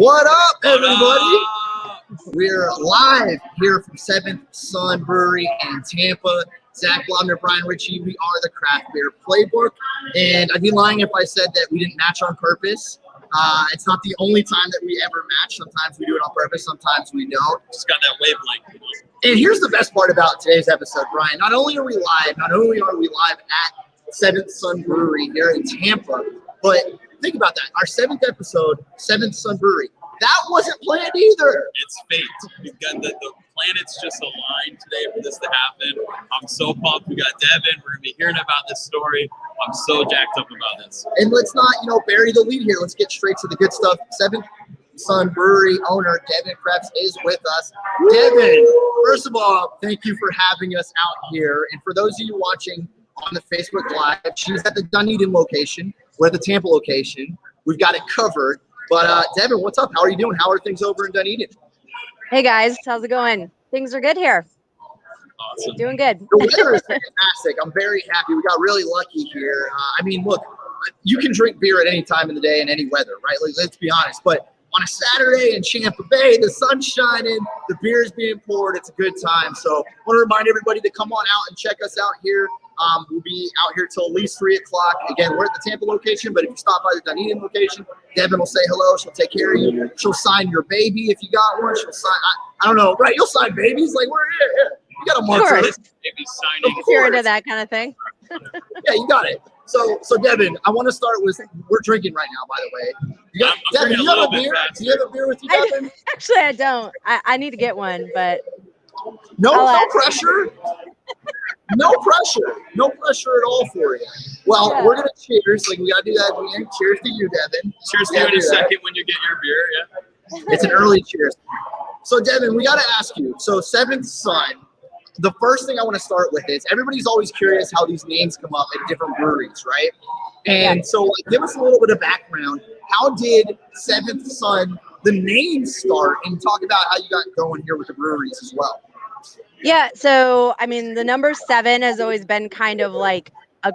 What up, everybody? We're live here from 7th Sun Brewery in Tampa. Zach Blobner, Brian Ritchie, we are the Craft Beer Playbook. And I'd be lying if I said that we didn't match on purpose. It's not the only time that we ever match. Sometimes we do it on purpose, sometimes we don't. Just got that wavelength. And here's the best part about today's episode, Brian. Not only are we live at 7th Sun Brewery here in Tampa, but think about that. Our 7th episode, 7th Sun Brewery. That wasn't planned either. It's fate. We've got the planets just aligned today for this to happen. I'm so pumped. We got Devon. We're going to be hearing about this story. I'm so jacked up about this. And let's not, bury the lead here. Let's get straight to the good stuff. 7th Sun Brewery owner Devon Kreps is with us. Devon, first of all, thank you for having us out here. And for those of you watching on the Facebook Live, she's at the Dunedin location. We're at the Tampa location. We've got it covered. But Devon, what's up? How are you doing? How are things over in Dunedin? Hey guys, how's it going? Things are good here. Awesome. Doing good. The weather is fantastic. I'm very happy. We got really lucky here. Look, you can drink beer at any time in the day in any weather, right? Let's be honest. But on a Saturday in Champa Bay, the sun's shining, the beer is being poured. It's a good time. So I want to remind everybody to come on out and check us out here. We'll be out here till at least 3 o'clock. Again, we're at the Tampa location, but if you stop by the Dunedin location, Devon will say hello. She'll take care of you. She'll sign your baby if you got one. She'll sign, I don't know, right? You'll sign babies. Like, we're here. You got a month for this. Maybe signing. If you're into that kind of thing. Yeah, you got it. So Devon, I want to start with, we're drinking right now, by the way. Devon, do you have a beer? Do you have a beer with you, Devon? Actually, I don't. I need to get one, but. No pressure. No pressure at all for you. Well, Yeah. We're gonna cheers. Like, we gotta do that again. Cheers to you, Devon. Cheers to you in a second when you get your beer. Yeah. It's an early cheers. So Devon, we gotta ask you. So 7th Sun. The first thing I want to start with is everybody's always curious how these names come up at different breweries, right? And so, give us a little bit of background. How did 7th Sun, the name, start, and talk about how you got going here with the breweries as well? Yeah, so the number 7 has always been kind of like a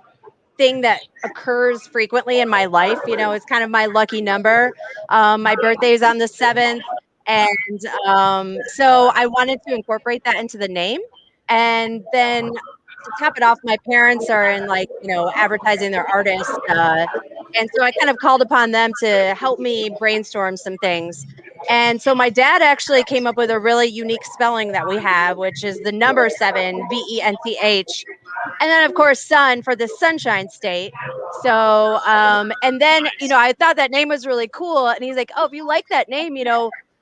thing that occurs frequently in my life. It's kind of my lucky number. My birthday is on the 7th, and so I wanted to incorporate that into the name. And then to top it off, my parents are in advertising, their artists, and so I kind of called upon them to help me brainstorm some things. And so my dad actually came up with a really unique spelling that we have, which is the number 7, VENTH. And then, of course, sun for the Sunshine State. So, and then, I thought that name was really cool. And he's like, oh, if you like that name,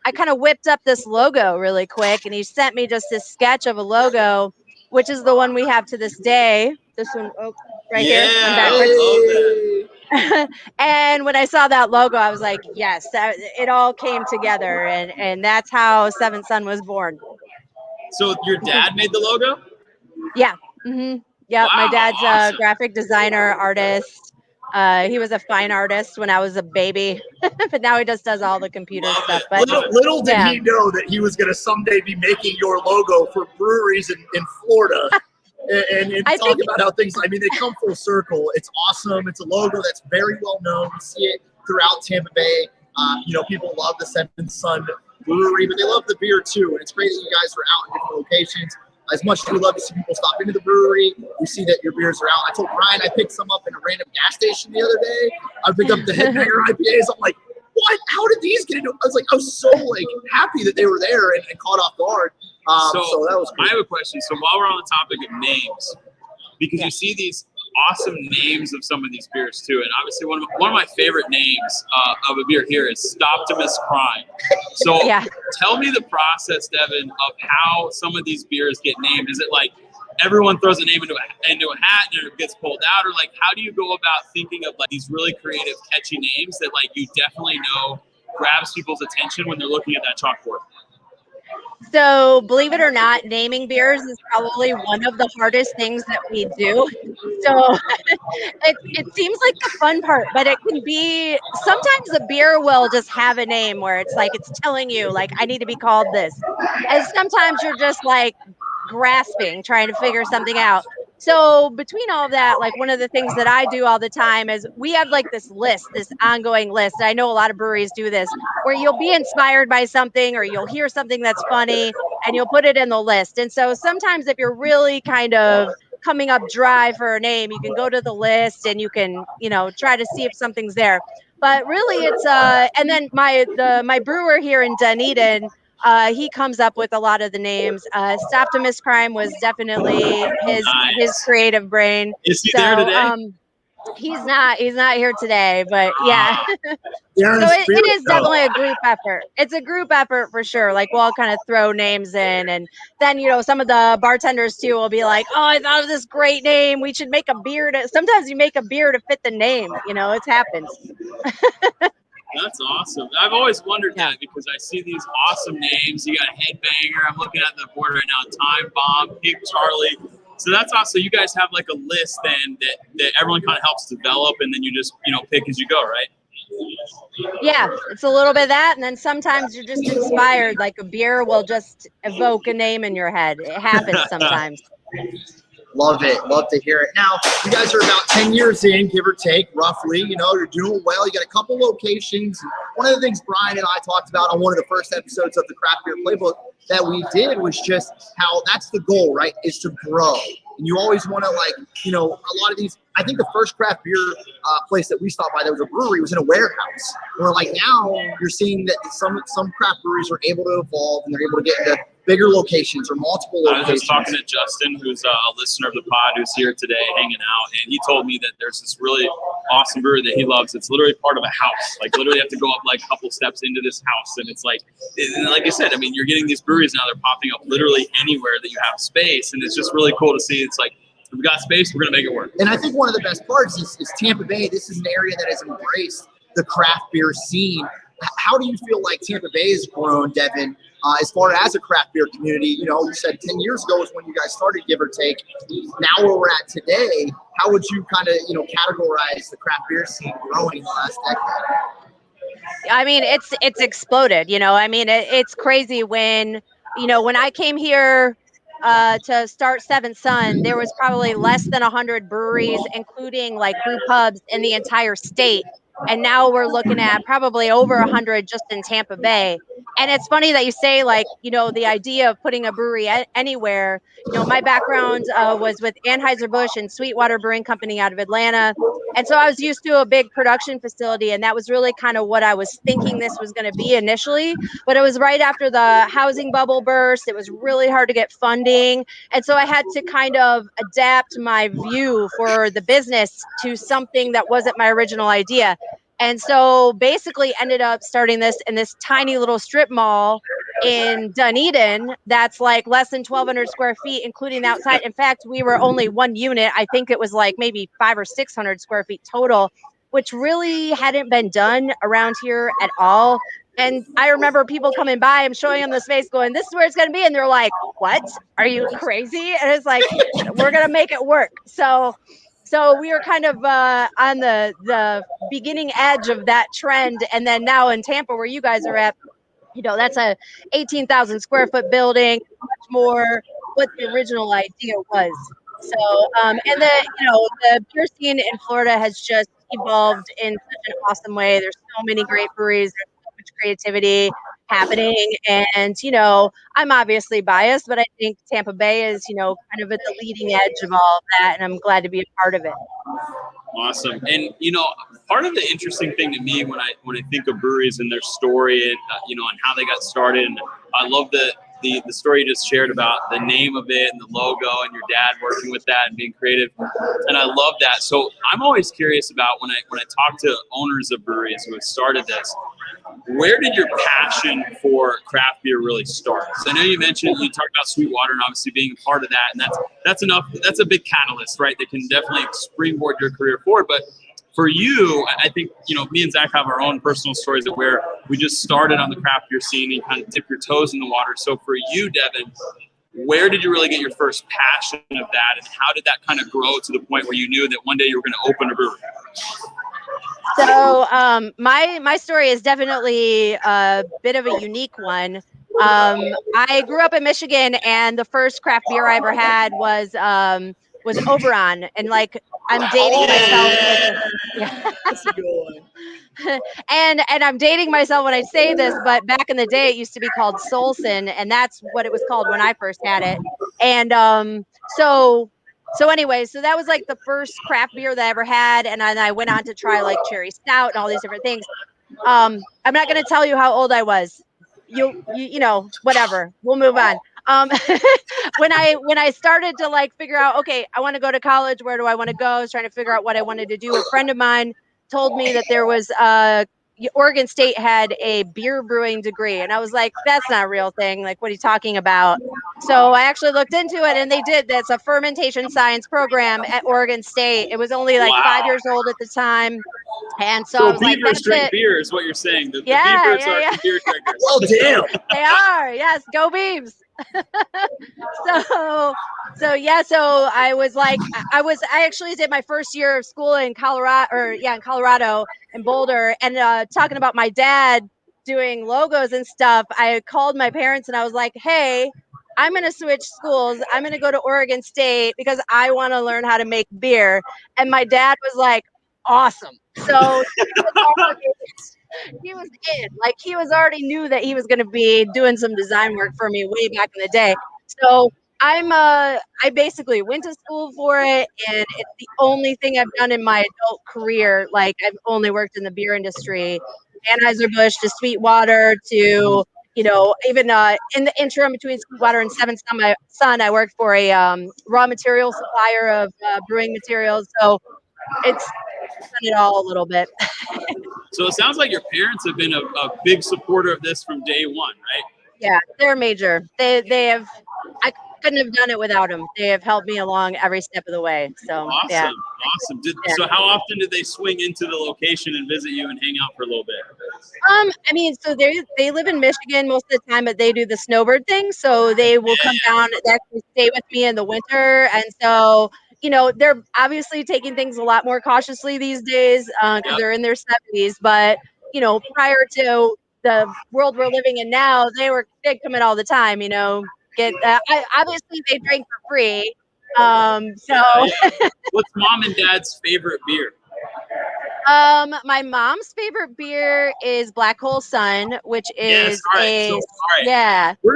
I kind of whipped up this logo really quick. And he sent me just this sketch of a logo, which is the one we have to this day. This one, right here. I love that. And when I saw that logo, I was like, yes, it all came together. And that's how 7th Sun was born. So your dad made the logo? Yeah. Mm-hmm. Yeah. Wow, My dad's awesome. a graphic designer, artist. He was a fine artist when I was a baby, but now he just does all the computer stuff. But Little did he know that he was going to someday be making your logo for breweries in Florida. And talk about how things, they come full circle. It's awesome. It's a logo that's very well known. We see it throughout Tampa Bay. People love the 7th Sun Brewery, but they love the beer too. And it's great that you guys are out in different locations. As much as we love to see people stop into the brewery, we see that your beers are out. I told Brian I picked some up in a random gas station the other day. I picked up the Headbanger IPAs. I'm like, what? How did these get into it? I was so happy that they were there and caught off guard. So that was cool. I have a question. So while we're on the topic of names, because you see these awesome names of some of these beers too, and obviously one of my favorite names of a beer here is Stoptimus Prime. So tell me the process, Devon, of how some of these beers get named. Is it like everyone throws a name into a hat and it gets pulled out, or how do you go about thinking of these really creative, catchy names that you definitely know grabs people's attention when they're looking at that chalkboard? So, believe it or not, naming beers is probably one of the hardest things that we do. So, it seems like the fun part, but it can be, sometimes a beer will just have a name where it's it's telling you, I need to be called this. And sometimes you're just grasping, trying to figure something out. So between all of that, like one of the things that I do all the time is we have like this list, this ongoing list. I know a lot of breweries do this where you'll be inspired by something or you'll hear something that's funny and you'll put it in the list. And so sometimes if you're really kind of coming up dry for a name, you can go to the list and you can, try to see if something's there. But really it's and then my brewer here in Dunedin, he comes up with a lot of the names. Optimus Crime was definitely his Nice. creative brain. Is he there So today? he's not here today, but yeah. They're So in it spirit, is though. definitely a group effort. It's a group effort for sure. Like we'll all kind of throw names in, and then some of the bartenders too will be like, "Oh, I thought of this great name. We should make a beer to." Sometimes you make a beer to fit the name. It happens. That's awesome. I've always wondered Yeah. that because I see these awesome names. You got Headbanger. I'm looking at the board right now. Time Bomb, Pink Charlie. So that's awesome. You guys have like a list then that everyone kind of helps develop, and then you just pick as you go, right? Yeah, it's a little bit of that, and then sometimes you're just inspired. Like a beer will just evoke a name in your head. It happens sometimes. Love it. Love to hear it. Now, you guys are about 10 years in, give or take, roughly. You're doing well. You got a couple locations. One of the things Brian and I talked about on one of the first episodes of the Craft Beer Playbook that we did was just how that's the goal, right, is to grow. And you always want to, a lot of these, I think the first craft beer place that we stopped by that was a brewery was in a warehouse. Where now you're seeing that some craft breweries are able to evolve and they're able to get into bigger locations or multiple locations. I was just talking to Justin, who's a listener of the pod, who's here today hanging out, and he told me that there's this really awesome brewery that he loves. It's literally part of a house. Literally have to go up a couple steps into this house, and it's like you said, I mean, you're getting these breweries now, they're popping up literally anywhere that you have space, and it's just really cool to see. It's like, we've got space, we're going to make it work. And I think one of the best parts is Tampa Bay. This is an area that has embraced the craft beer scene. How do you feel like Tampa Bay has grown, Devon, as far as a craft beer community? You said 10 years ago was when you guys started, give or take. Now where we're at today, how would you kind of, categorize the craft beer scene growing in the last decade? I mean, it's exploded. I mean, it's crazy when I came here to start 7th Son, there was probably less than 100 breweries, including like brew pubs in the entire state. And now we're looking at probably over 100 just in Tampa Bay. And it's funny that you say the idea of putting a brewery anywhere. My background was with Anheuser-Busch and Sweetwater Brewing Company out of Atlanta. And so I was used to a big production facility, and that was really kind of what I was thinking this was going to be initially. But it was right after the housing bubble burst. It was really hard to get funding. And so I had to kind of adapt my view for the business to something that wasn't my original idea. And so basically ended up starting this in this tiny little strip mall in Dunedin that's like less than 1,200 square feet, including the outside. In fact, we were only one unit. I think it was like maybe 500 or 600 square feet total, which really hadn't been done around here at all. And I remember people coming by, I'm showing them the space going, this is where it's going to be. And they're like, what? Are you crazy? And it's like, we're going to make it work. So we were kind of on the beginning edge of that trend. And then now in Tampa, where you guys are at, that's a 18,000 square foot building, much more what the original idea was. So, and the beer scene in Florida has just evolved in such an awesome way. There's so many great breweries. There's so much creativity happening. And, I'm obviously biased, but I think Tampa Bay is, kind of at the leading edge of all of that. And I'm glad to be a part of it. Awesome. And part of the interesting thing to me when I think of breweries and their story and and how they got started, and I love the story you just shared about the name of it and the logo and your dad working with that and being creative, and I love that. So I'm always curious about when I talk to owners of breweries who have started this, where did your passion for craft beer really start? So I know you talked about Sweetwater and obviously being a part of that, and that's a big catalyst, right? That can definitely springboard your career forward. But for you, I think, me and Zach have our own personal stories of where we just started on the craft beer scene and kind of dip your toes in the water. So for you, Devon, where did you really get your first passion of that, and how did that kind of grow to the point where you knew that one day you were going to open a brewery? So my story is definitely a bit of a unique one. I grew up in Michigan, and the first craft beer I ever had was was Oberon, and like I'm dating myself with That's a good one. and I'm dating myself when I say this, but back in the day it used to be called Solson, and that's what it was called when I first had it. And so anyway, so that was like the first craft beer that I ever had, and then I went on to try like cherry stout and all these different things. I'm not going to tell you how old I was. You know, whatever. We'll move on. When I started to like figure out, okay, I want to go to college. Where do I want to go? I was trying to figure out what I wanted to do. A friend of mine told me that there was Oregon State had a beer brewing degree, and I was like, that's not a real thing. Like, what are you talking about? So I actually looked into it, and they did. That's a fermentation science program at Oregon State. It was only like 5 years old at the time. And so I was like, beavers that's drink it. beer is what you're saying. The Yeah, beavers are beer drinkers. Well, damn. They are. Yes, go Beavs. So I was like, I actually did my first year of school in Colorado in Boulder, and talking about my dad doing logos and stuff. I called my parents and I was like, hey, I'm going to switch schools. I'm going to go to Oregon State because I want to learn how to make beer. And my dad was like, awesome. So he was in, like, he was already knew that he was going to be doing some design work for me way back in the day. So I basically went to school for it, and it's the only thing I've done in my adult career. Like, I've only worked in the beer industry, Anheuser-Busch to Sweetwater to, you know, even in the interim between Sweetwater and 7venth, I worked for a raw material supplier of brewing materials. So it's done it all a little bit. So it sounds like your parents have been a big supporter of this from day one, right? Yeah, they're major. They have. I couldn't have done it without them. They have helped me along every step of the way. So yeah. Awesome. So how often did they swing into the location and visit you and hang out for a little bit? I mean, so they live in Michigan most of the time, but they do the snowbird thing. So they will come down. They actually stay with me in the winter, and so, you know, they're obviously taking things a lot more cautiously these days because they're in their 70s. But, you know, prior to the world we're living in now, they'd come in all the time. You know, obviously they drink for free. What's mom and dad's favorite beer? My mom's favorite beer is Black Hole Sun, which is We're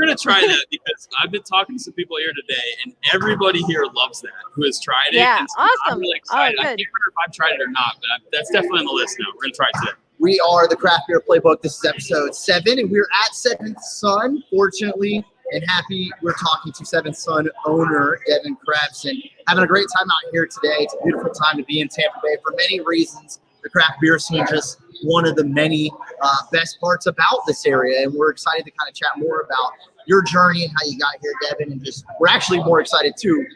gonna try that because I've been talking to some people here today, and everybody here loves that who has tried it. Yeah, and so awesome. I'm really excited. Oh, I can't remember if I've tried it or not, but that's definitely on the list now. We're gonna try it today. We are the Craft Beer Playbook. This is episode 7, and we're at 7venth Son, fortunately, and happy we're talking to 7venth Son owner, Devon Kreps, and having a great time out here today. It's a beautiful time to be in Tampa Bay for many reasons. The craft beer scene is just one of the many best parts about this area, and we're excited to kind of chat more about your journey and how you got here, Devon, and just we're actually more excited too,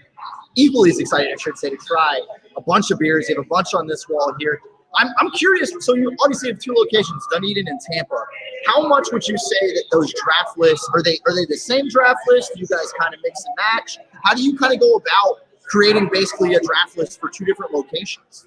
equally as excited, I should say, to try a bunch of beers. You have a bunch on this wall here. I'm curious, so you obviously have 2 locations, Dunedin and Tampa. How much would you say that those draft lists, are they the same draft list? Do you guys kind of mix and match? How do you kind of go about creating basically a draft list for 2 different locations?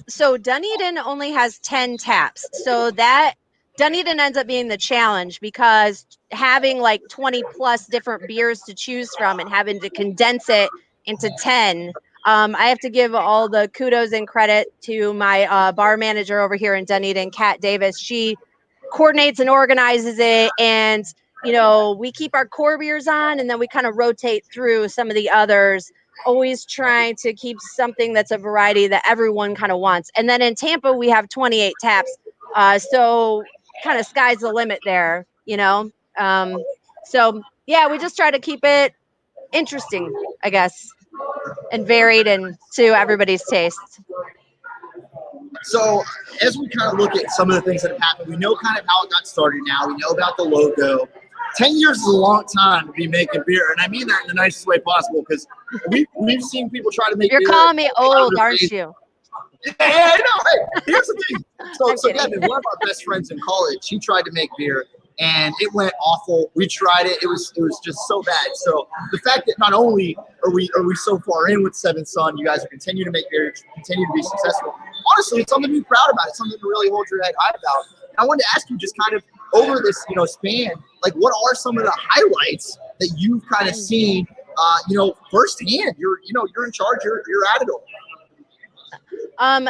So Dunedin only has 10 taps. So that Dunedin ends up being the challenge because having like 20 plus different beers to choose from and having to condense it into 10. I have to give all the kudos and credit to my bar manager over here in Dunedin, Kat Davis. She coordinates and organizes it, and you know, we keep our core beers on, and then we kind of rotate through some of the others, always trying to keep something that's a variety that everyone kind of wants. And then in Tampa, we have 28 taps, so kind of sky's the limit there, you know. So yeah, we just try to keep it interesting, I guess, and varied and to everybody's taste. So as we kind of look at some of the things that have happened, we know kind of how it got started now. We know about the logo. 10 years is a long time to be making beer, and I mean that in the nicest way possible because we've seen people try to make beer. You're calling me old, aren't you? Yeah, I know. Hey, here's the thing. So Devon, one of our best friends in college, he tried to make beer, and it went awful. We tried it. It was just so bad. So the fact that not only are we so far in with 7venth Son, you guys are continuing to make beer, continue to be successful. Honestly, it's something to be proud about. It's something to really hold your head high about. And I wanted to ask you, just kind of over this, span, like what are some of the highlights that you've kind of seen firsthand. You're in charge. You're at it all. I'm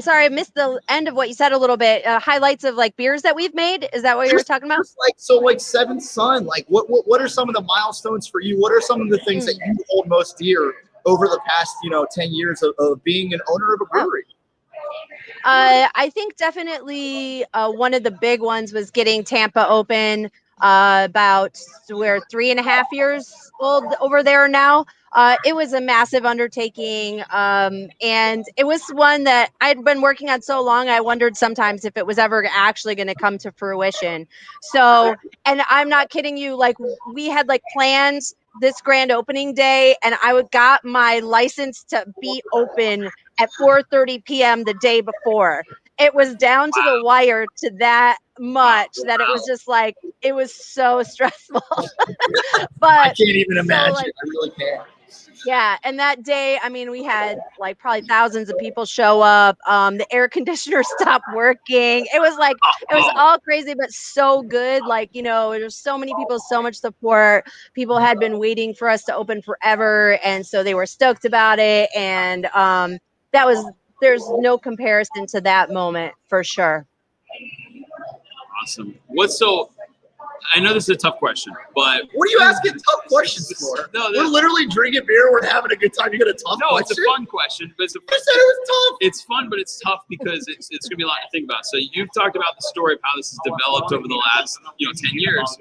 sorry, I missed the end of what you said a little bit. Highlights of like beers that we've made. Is that what you're talking about? Like 7th Son. Like what are some of the milestones for you? What are some of the things that you hold most dear over the past 10 years of being an owner of a brewery? I think definitely one of the big ones was getting Tampa open. We're 3.5 years old over there now. It was a massive undertaking, and it was one that I'd been working on so long. I wondered sometimes if it was ever actually going to come to fruition. So, and I'm not kidding you. Like we had like plans this grand opening day, and I got my license to be open at 4:30 p.m. the day before. It was down to the wire to that much that it was just like, it was so stressful. But I can't even imagine. I really can't. Yeah, and that day, I mean, we had like probably thousands of people show up. The air conditioner stopped working. It was all crazy, but so good. Like, there's so many people, so much support. People had been waiting for us to open forever, and so they were stoked about it. And there's no comparison to that moment for sure. Awesome. I know this is a tough question, but what are you asking tough questions for? No, we're literally drinking beer. We're having a good time. You got a tough question? No, it's a fun question. But you said it was tough. It's fun, but it's tough because it's going to be a lot to think about. So you've talked about the story of how this has developed over the last 10 years.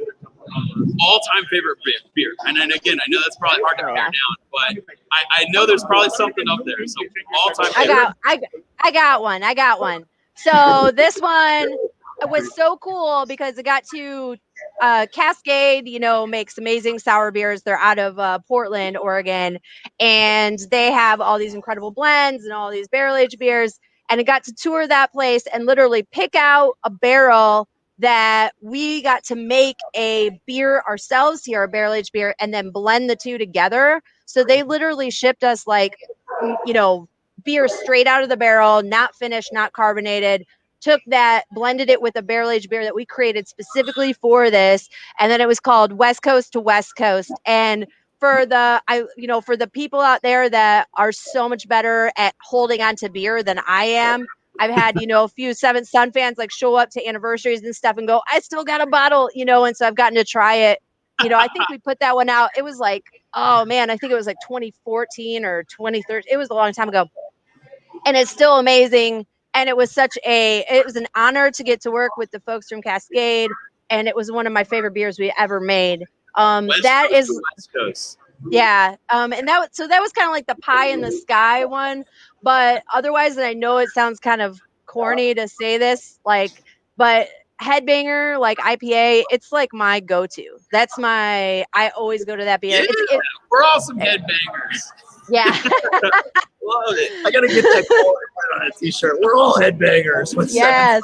All-time favorite beer, and then again, I know that's probably hard to pare down, but I know there's probably something up there. So all-time favorite. I got one. So this one was so cool because it got to Cascade, makes amazing sour beers. They're out of Portland, Oregon, and they have all these incredible blends and all these barrel-aged beers. And it got to tour that place and literally pick out a barrel that we got to make a beer ourselves here, a barrel-aged beer, and then blend the two together. So they literally shipped us beer straight out of the barrel, not finished, not carbonated. Took that, blended it with a barrel-aged beer that we created specifically for this, and then it was called West Coast to West Coast. And for the people out there that are so much better at holding on to beer than I am, I've had a few 7th Son fans like show up to anniversaries and stuff and go, I still got a bottle, and so I've gotten to try it. I think we put that one out. It was like, oh man, I think it was like 2014 or 2013. It was a long time ago, and it's still amazing. And it was it was an honor to get to work with the folks from Cascade. And it was one of my favorite beers we ever made. West Coast. Yeah. And that was kind of like the pie in the sky one, but otherwise, and I know it sounds kind of corny to say this, but Headbanger, like IPA, it's like my go-to. I always go to that beer. Yeah, we're all some headbangers. Yeah. Love it. I gotta get that quote on a t-shirt. We're all headbangers. Yes.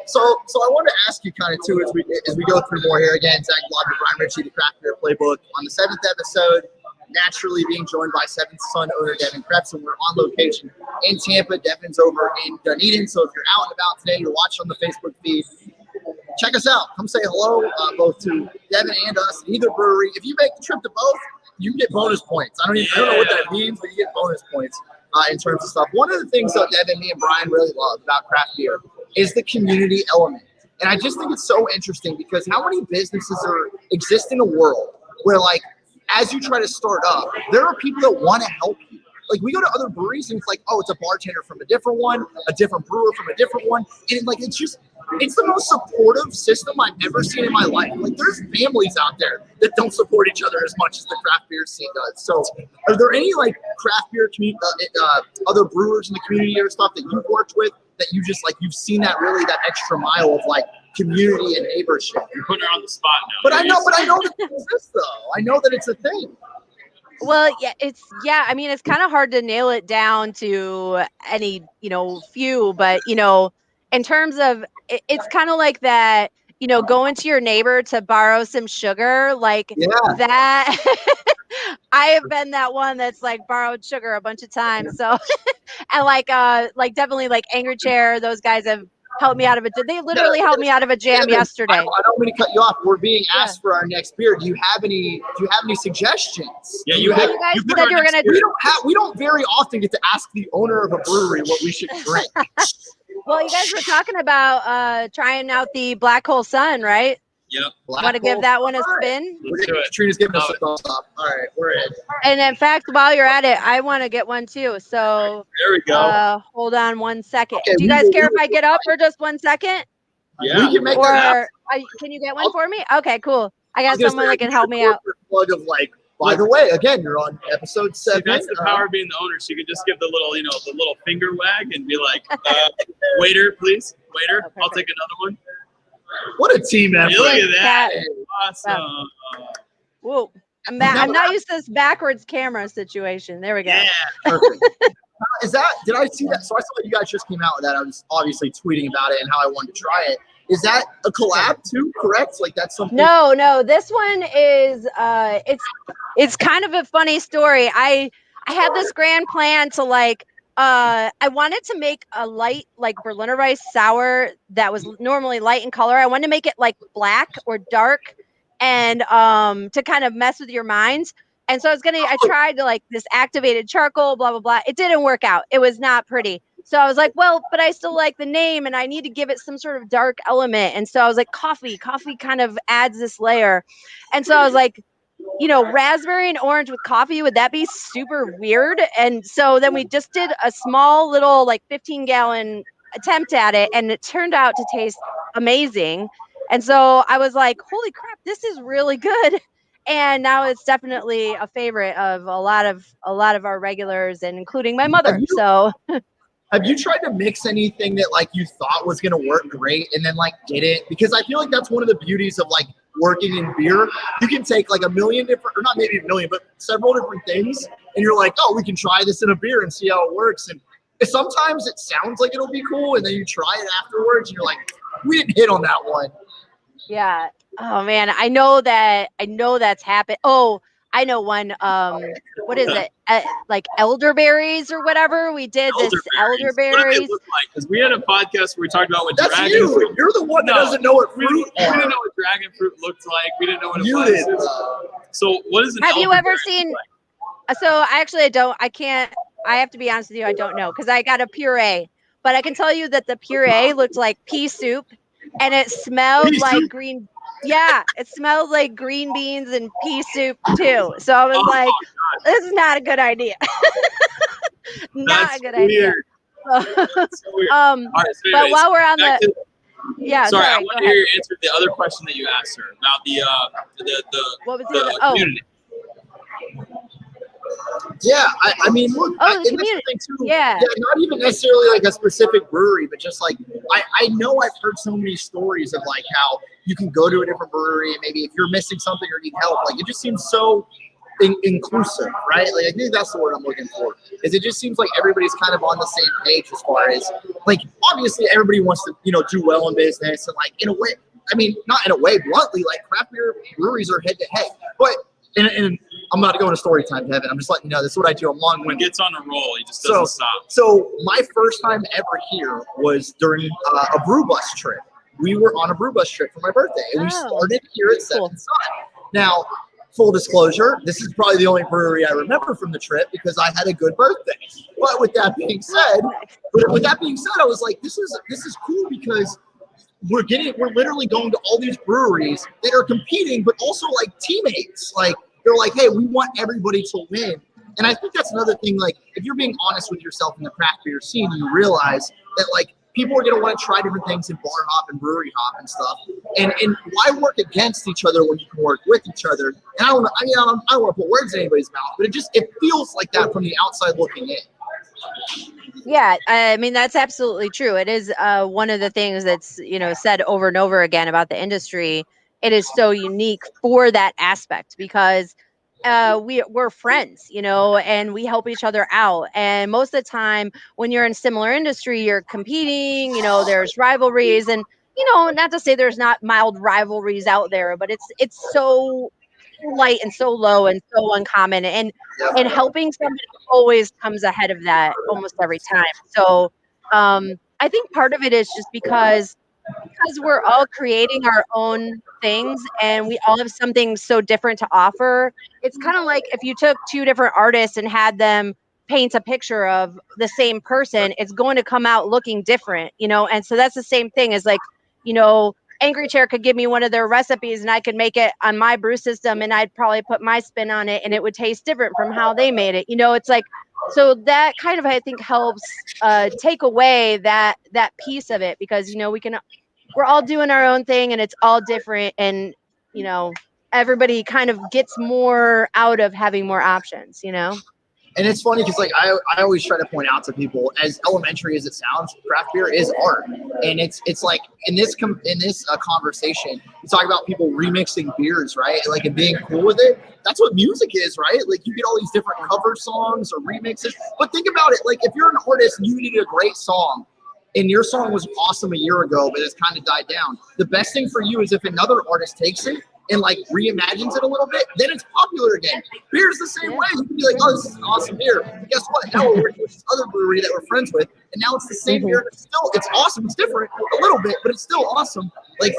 So I want to ask you kind of too as we go through more here again. Zach Blogger, Brian Ritchie, the Craft Beer Playbook. On the 7th episode, naturally being joined by 7th Son owner Devon Kreps, and we're on location in Tampa. Devon's over in Dunedin. So if you're out and about today, you're watching on the Facebook feed, check us out. Come say hello both to Devon and us at either brewery. If you make the trip to both, you can get bonus points. I don't know what that means, but you get bonus points in terms of stuff. One of the things that Devon, me, and Brian really love about craft beer is the community element. And I just think it's so interesting because how many businesses exist in a world where, like, as you try to start up, there are people that want to help you. Like, we go to other breweries and it's like, oh, it's a bartender from a different one, a different brewer from a different one. And it's the most supportive system I've ever seen in my life. Like, there's families out there that don't support each other as much as the craft beer scene does. So are there any like craft beer community, other brewers in the community or stuff that you've worked with that you just like, you've seen that extra mile of like community and neighborship? You're putting her on the spot now. But I know that it exists though. I know that it's a thing. Well, I mean, it's kind of hard to nail it down to any, few, but, in terms of, it's kind of like that, going to your neighbor to borrow some sugar, like that. I have been that one that's like borrowed sugar a bunch of times. So, and like definitely like Angry Chair, those guys have helped me out of it. They literally helped me out of a jam yesterday. I don't mean to cut you off. We're being asked for our next beer. Do you have any suggestions? Yeah, you guys said you were gonna. We don't very often get to ask the owner of a brewery what we should drink. Well, you guys were talking about trying out the Black Hole Sun, right? Yep. Want to give that one a spin? Let's do it. Katrina's giving us a thumbs up. All right, we're in. And in fact, while you're at it, I want to get one too. So there we go. Hold on 1 second. Okay, do you guys care if I get up for just 1 second? Yeah. We can make that happen. Can you get one for me? Okay, cool. I got someone that can help me out. Plug of like, by the way, again, you're on episode 7. That's the power of being the owner. So you can just give the little, the little finger wag and be like, waiter, please. Waiter, I'll take another one. What a team effort. Look at that. Awesome. Whoa. I'm not used to this backwards camera situation. There we go. Yeah. Perfect. Did I see that? So I saw you guys just came out with that. I was obviously tweeting about it and how I wanted to try it. Is that a collab too? Correct? Like that's something? No. This one is it's kind of a funny story. I had this grand plan to I wanted to make a light Berliner Weiss sour that was normally light in color. I wanted to make it like black or dark and to kind of mess with your minds. And so I tried to this activated charcoal, blah, blah, blah. It didn't work out. It was not pretty. So I was like, well, but I still like the name and I need to give it some sort of dark element. And so I was like, coffee kind of adds this layer. And so I was like, raspberry and orange with coffee, would that be super weird? And so then we just did a small little 15-gallon attempt at it and it turned out to taste amazing. And so I was like, holy crap, this is really good. And now it's definitely a favorite of a lot of our regulars and including my mother. Have you tried to mix anything that you thought was going to work great and then didn't? Because I feel like that's one of the beauties of working in beer. You can take a million different, or not maybe a million, but several different things. And you're like, oh, we can try this in a beer and see how it works. And sometimes it sounds like it'll be cool. And then you try it afterwards and you're like, we didn't hit on that one. Yeah. Oh man. I know that's happened. Oh, I know one. What is it? Elderberries or whatever. We did this elderberries. Because we had a podcast where we talked about what dragon fruit. You're the one that doesn't know what fruit. We didn't know what dragon fruit looked like. We didn't know what it was. So what is an Have you ever elderberry seen? like? So I don't. I can't. I have to be honest with you. I don't know because I got a puree, but I can tell you that the puree looked like pea soup, and it smelled like green. Yeah, it smells like green beans and pea soup too. So I was this is not a good idea. Not a good idea. That's so weird. All right, so but while we're on the sorry, I want to hear your answer to the other question that you asked her about what was the community. Yeah, I mean, look, the community. Too, yeah, not even necessarily a specific brewery, but just I know I've heard so many stories of how you can go to a different brewery and maybe if you're missing something or need help, it just seems so inclusive, right? I think that's the word I'm looking for. Is it just seems like everybody's kind of on the same page as far as obviously everybody wants to do well in business and in a way, I mean, not in a way bluntly, craft beer breweries are head to head, but. And I'm not going to story time, Devon. I'm just letting you know this is what I do. I'm long-winded. He gets on a roll. He just doesn't stop. So my first time ever here was during a brew bus trip. We were on a brew bus trip for my birthday, and we started here at 7venth. Now, full disclosure, this is probably the only brewery I remember from the trip because I had a good birthday. But with that being said, I was like, this is cool because we're literally going to all these breweries that are competing, but also teammates. They're like, hey, we want everybody to win. And I think that's another thing. If you're being honest with yourself in the craft beer scene, you realize that people are going to want to try different things in bar hop and brewery hop and stuff. And why work against each other when you can work with each other? And I don't want to put words in anybody's mouth, but it feels like that from the outside looking in. Yeah, I mean, that's absolutely true. It is one of the things that's, said over and over again about the industry. It is so unique for that aspect because we're friends, and we help each other out. And most of the time when you're in similar industry, you're competing, there's rivalries and, not to say there's not mild rivalries out there, but it's so light and so low and so uncommon and helping somebody always comes ahead of that almost every time. So I think part of it is just because we're all creating our own things and we all have something so different to offer. It's kind of like if you took two different artists and had them paint a picture of the same person, it's going to come out looking different, you know? And so that's the same thing as like, you know, Angry Chair could give me one of their recipes and I could make it on my brew system and I'd probably put my spin on it and it would taste different from how they made it. You know, it's like, so that kind of, I think, helps take away that piece of it because, you know, we're all doing our own thing and it's all different. And, you know, everybody kind of gets more out of having more options, you know? And it's funny because like I always try to point out to people, as elementary as it sounds, craft beer is art, and it's like in this conversation, you talk about people remixing beers, right? Like and being cool with it. That's what music is, right? Like you get all these different cover songs or remixes. But think about it, like if you're an artist and you needed a great song, and your song was awesome a year ago, but it's kind of died down. The best thing for you is if another artist takes it and like reimagines it a little bit, then it's popular again. Beer's the same way. You can be like, oh, this is an awesome beer. And guess what? Now we're working with this other brewery that we're friends with, and now it's the same beer. It's awesome. It's different a little bit, but it's still awesome. Like,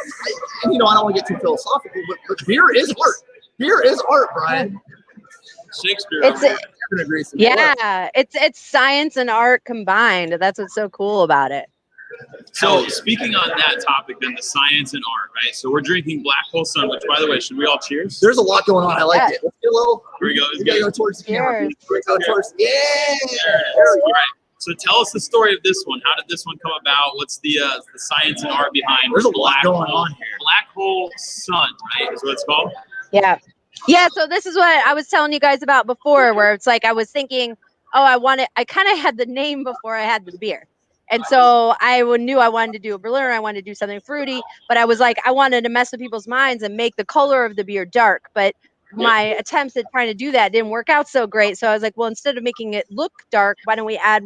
and, you know, I don't want to get too philosophical, but beer is art. Beer is art, Brian. Shakespeare. It's science and art combined. That's what's so cool about it. So speaking on that topic, then the science and art, right? So we're drinking Black Hole Sun, which, by the way, should we all cheers? There's a lot going on. I like it. Let's get a little. Here we go. We gotta go towards the camera. Go towards. Yeah. All right. So tell us the story of this one. How did this one come about? What's the science and art behind? There's a lot going on here. Black Hole Sun, right? Is what it's called. Yeah. Yeah. So this is what I was telling you guys about before, where it's like I was thinking, oh, I kind of had the name before I had the beer. And so I knew I wanted to do a Berliner. I wanted to do something fruity, but I was like, I wanted to mess with people's minds and make the color of the beer dark. But my attempts at trying to do that didn't work out so great. So I was like, well, instead of making it look dark, why don't we add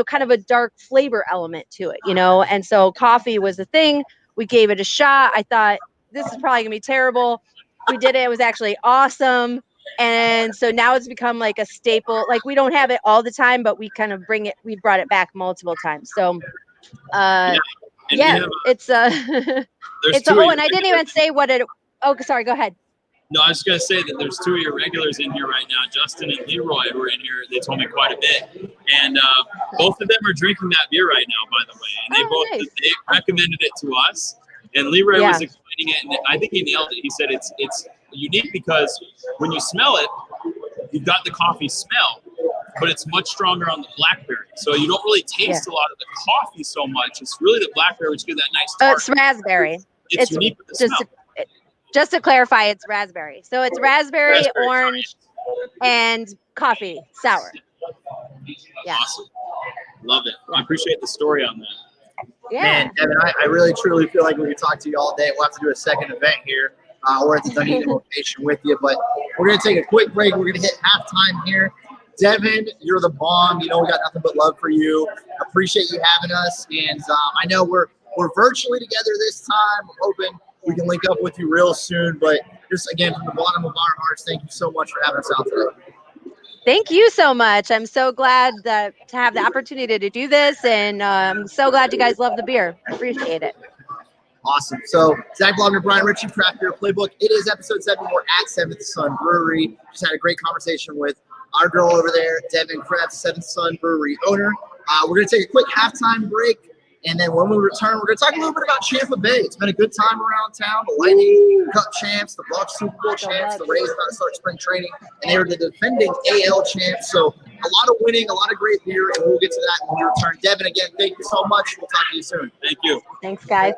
kind of a dark flavor element to it, you know? And so coffee was the thing. We gave it a shot. I thought this is probably gonna be terrible. We did it. It was actually awesome. And so now it's become like a staple. Like we don't have it all the time, but we kind of we brought it back multiple times. So it's and I didn't even say what it. Oh, sorry. Go ahead. No, I was just gonna say that there's two of your regulars in here right now, Justin and Leroy, who are in here. They told me quite a bit, and both of them are drinking that beer right now, by the way. And they recommended it to us. And Leroy was explaining it, and I think he nailed it. He said it's unique because when you smell it, you've got the coffee smell, but it's much stronger on the blackberry. So you don't really taste a lot of the coffee so much. It's really the blackberry which gives that nice tart. It's raspberry. It's unique with the smell. Just to clarify, it's raspberry. So it's raspberry orange, and coffee sour. Yeah. Awesome. Love it. I appreciate the story on that. Yeah. Man, Devon, I really truly feel like we could talk to you all day. We'll have to do a second event here. We're at the Dunedin location with you, but we're going to take a quick break. We're going to hit halftime here. Devon, you're the bomb. You know, we got nothing but love for you. Appreciate you having us. And I know we're virtually together this time. I'm hoping we can link up with you real soon. But just, again, from the bottom of our hearts, thank you so much for having us out today. Thank you so much. I'm so glad to have the opportunity to do this, and I'm so glad you guys love the beer. Appreciate it. Awesome. So, Zach Blogger, Brian Ritchie, Craft Beer Playbook. It is episode 7. We're at 7th Sun Brewery. Just had a great conversation with our girl over there, Devon Kreps, 7th Sun Brewery owner. We're going to take a quick halftime break. And then when we return, we're going to talk a little bit about Champa Bay. It's been a good time around town. The Lightning Cup champs, the Bucs Super Bowl champs, the Rays about to start spring training, and they are the defending AL champs. So a lot of winning, a lot of great beer, and we'll get to that when we return. Devon, again, thank you so much. We'll talk to you soon. Thank you. Thanks, guys.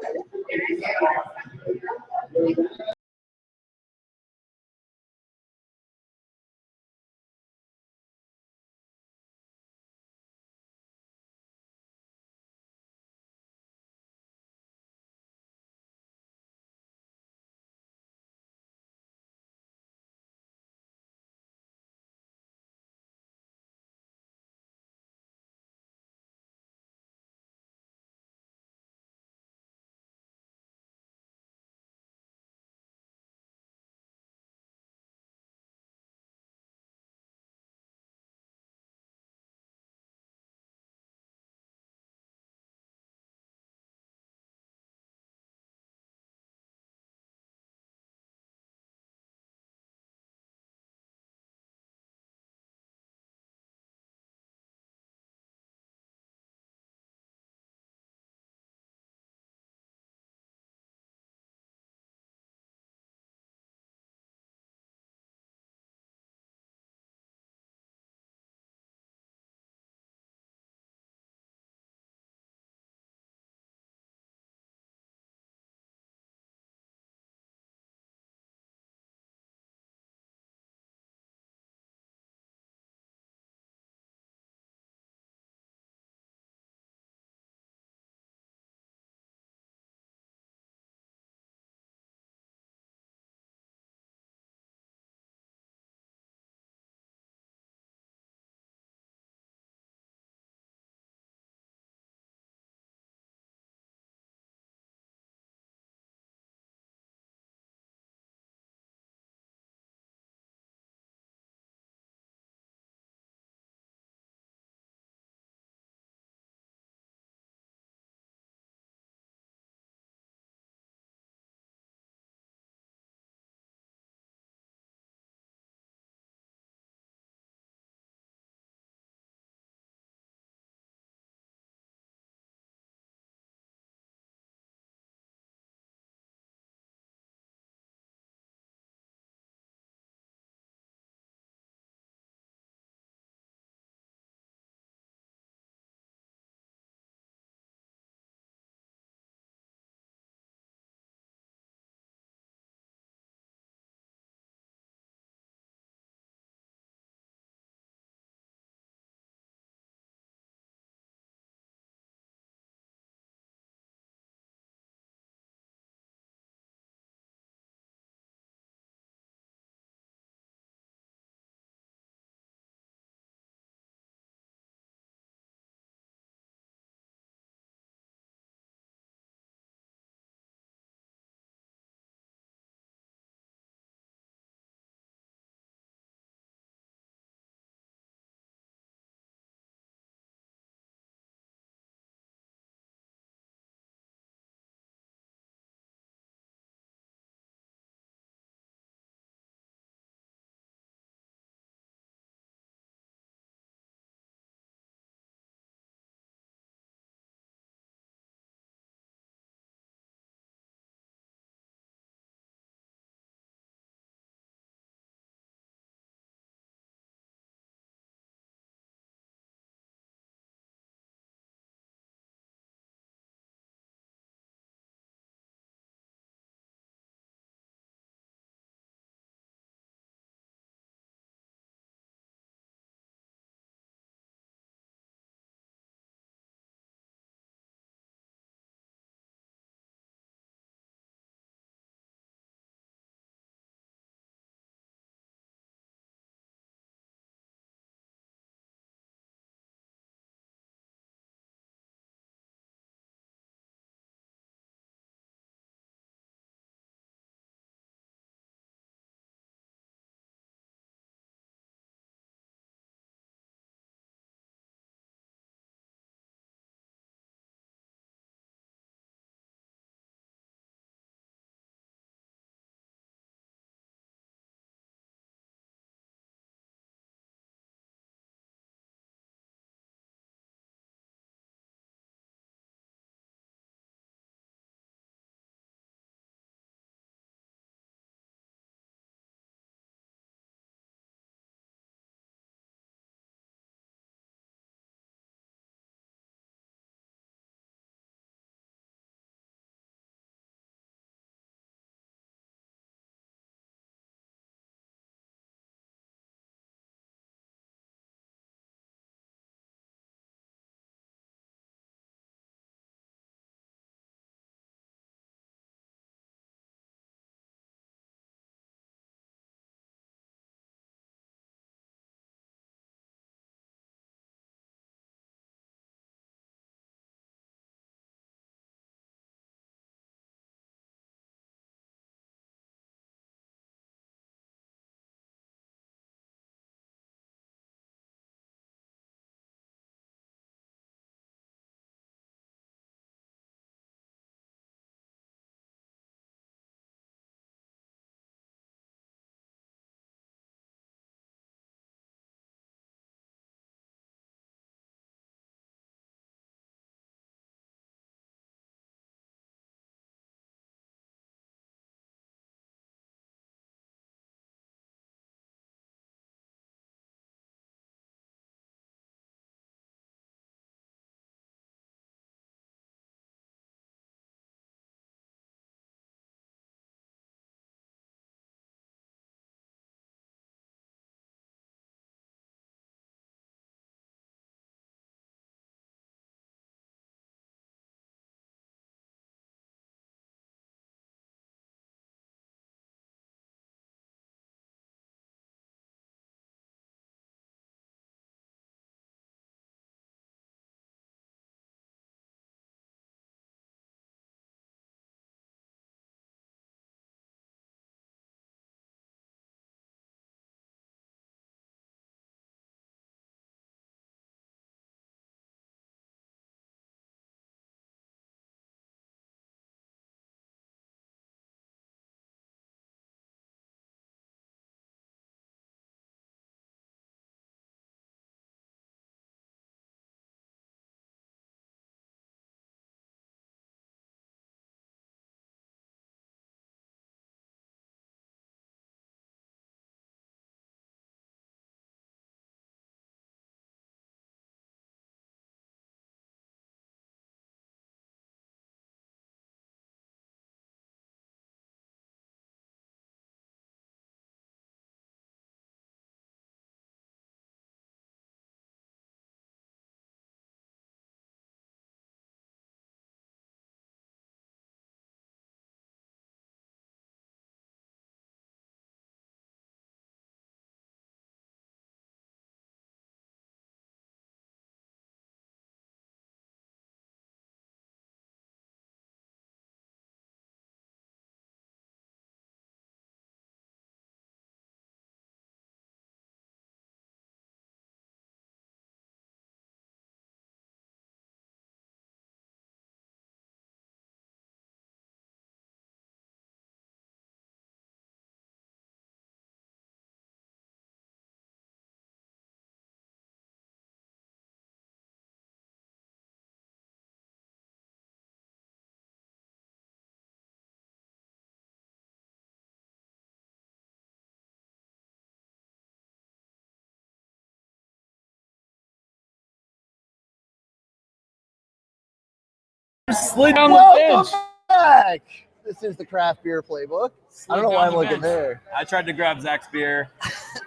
slid down the bench. Back. This is the Craft Beer Playbook. I don't know why I'm looking there. I tried to grab Zach's beer.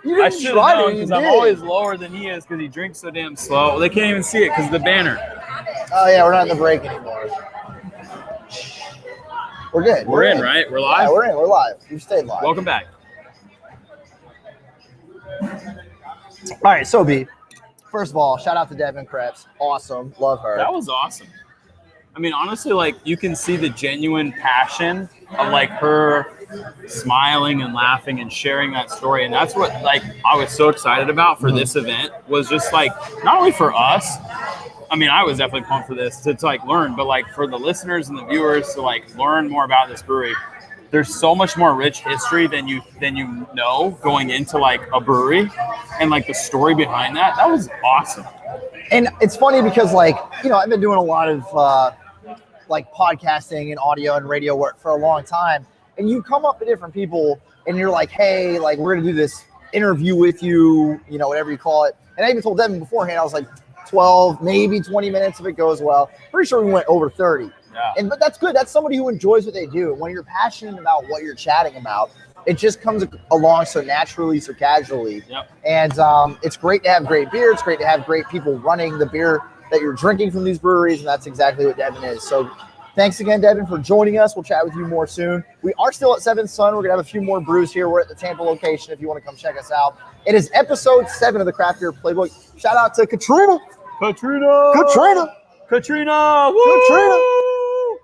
You I didn't should try have to. known because I'm always lower than he is because he drinks so damn slow. Well, they can't even see it because of the banner. Oh, yeah, we're not in the break anymore. We're good. We're in, right? We're live? Yeah, we're in. We're live. We've stayed live. Welcome back. All right, so B, first of all, shout out to Devon Kreps. Awesome. Love her. That was awesome. I mean, honestly, like, you can see the genuine passion of, like, her smiling and laughing and sharing that story. And that's what, like, I was so excited about for this event was just, like, not only for us. I mean, I was definitely pumped for this to like, learn, but, like, for the listeners and the viewers to, like, learn more about this brewery. There's so much more rich history than you know going into, like, a brewery and, like, the story behind that. That was awesome. And it's funny because, like, you know, I've been doing a lot of, like, podcasting and audio and radio work for a long time. And you come up to different people and you're like, hey, like, we're going to do this interview with you, you know, whatever you call it. And I even told Devin beforehand, I was like, 12, maybe 20 minutes if it goes well. Pretty sure we went over 30. Yeah. But that's good. That's somebody who enjoys what they do. When you're passionate about what you're chatting about, it just comes along so naturally, so casually. Yep. And it's great to have great beer. It's great to have great people running the beer that you're drinking from these breweries, and that's exactly what Devon is. So thanks again, Devon, for joining us. We'll chat with you more soon. We are still at 7venth Sun. We're going to have a few more brews here. We're at the Tampa location if you want to come check us out. It is episode 7 of the Craft Beer Playbook. Shout out to Katrina. Woo!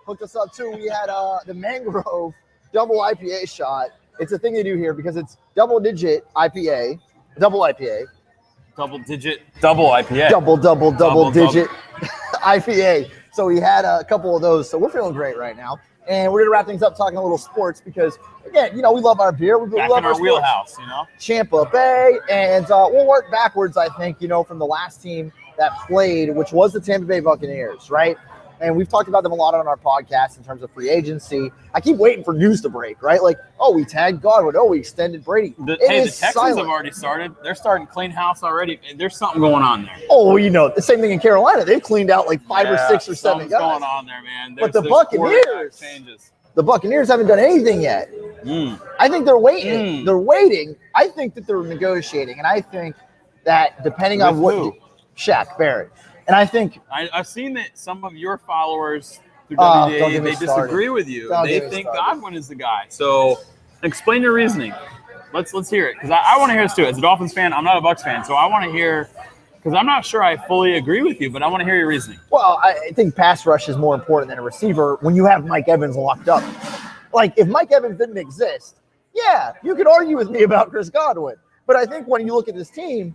Hooked us up, too. We had the Mangrove double IPA shot. It's a thing they do here because it's double-digit IPA, double IPA. Double-digit IPA. So we had a couple of those. So we're feeling great right now. And we're going to wrap things up talking a little sports because, again, you know, we love our beer. We back love in our wheelhouse, you know. Champa Bay. And we'll work backwards, I think, you know, from the last team that played, which was the Tampa Bay Buccaneers, right? And we've talked about them a lot on our podcast in terms of free agency. I keep waiting for news to break, right? Like, oh, we tagged Godwin. Oh, we extended Brady. The Texans have already started. They're starting to clean house already. There's something going on there. Oh, you know, the same thing in Carolina. They've cleaned out like 5 or 6 or 7 guys. Going on there, man. But the Buccaneers, haven't done anything yet. I think they're waiting. They're waiting. I think that they're negotiating. And I think that depending on what Shaq Barrett. And I think I've seen that some of your followers through WDA, they disagree with you. They think Godwin is the guy. So explain your reasoning. Let's hear it because I want to hear this too. As a Dolphins fan, I'm not a Bucs fan, so I want to hear because I'm not sure I fully agree with you, but I want to hear your reasoning. Well, I think pass rush is more important than a receiver when you have Mike Evans locked up. Like if Mike Evans didn't exist, yeah, you could argue with me about Chris Godwin. But I think when you look at this team,